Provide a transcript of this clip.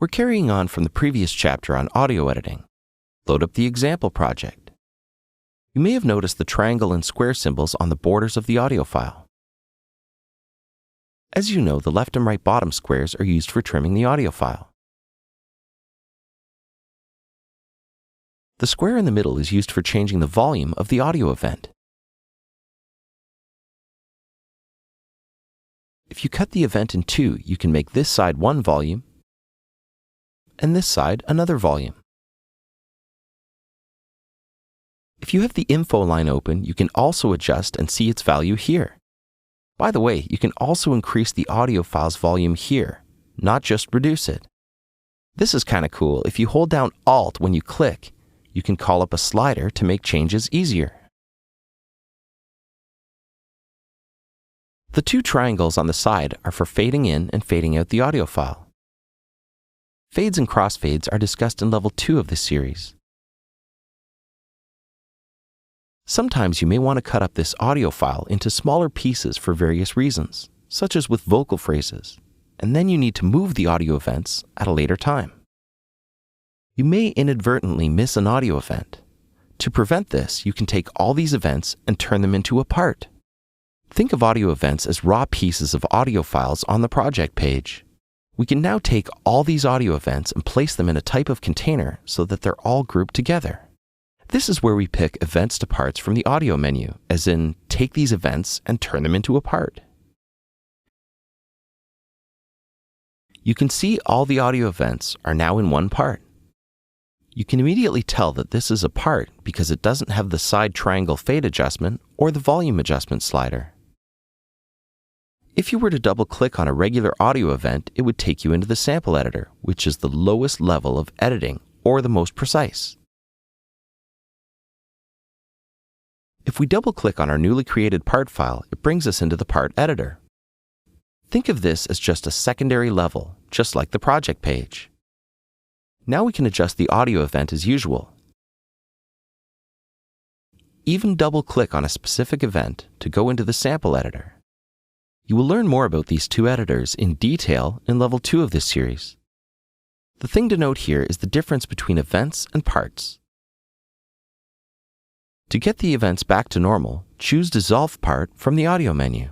We're carrying on from the previous chapter on audio editing. Load up the example project. You may have noticed the triangle and square symbols on the borders of the audio file. As you know, the left and right bottom squares are used for trimming the audio file. The square in the middle is used for changing the volume of the audio event. If you cut the event in two, you can make this side one volume and this side another volume. If you have the info line open, you can also adjust and see its value here. By the way, you can also increase the audio file's volume here, not just reduce it. This is kind of cool. If you hold down Alt when you click, you can call up a slider to make changes easier. The two triangles on the side are for fading in and fading out the audio file. Fades and crossfades are discussed in Level 2 of this series. Sometimes you may want to cut up this audio file into smaller pieces for various reasons, such as with vocal phrases, and then you need to move the audio events at a later time. You may inadvertently miss an audio event. To prevent this, you can take all these events and turn them into a part. Think of audio events as raw pieces of audio files on the project page. We can now take all these audio events and place them in a type of container so that they're all grouped together. This is where we pick events to parts from the audio menu, as in take these events and turn them into a part. You can see all the audio events are now in one part. You can immediately tell that this is a part because it doesn't have the side triangle fade adjustment or the volume adjustment slider. If you were to double-click on a regular audio event, it would take you into the sample editor, which is the lowest level of editing or the most precise. If we double-click on our newly created part file, it brings us into the part editor. Think of this as just a secondary level, just like the project page. Now we can adjust the audio event as usual. Even double-click on a specific event to go into the sample editor. You will learn more about these two editors in detail in Level 2 of this series. The thing to note here is the difference between events and parts. To get the events back to normal, choose Dissolve Part from the audio menu.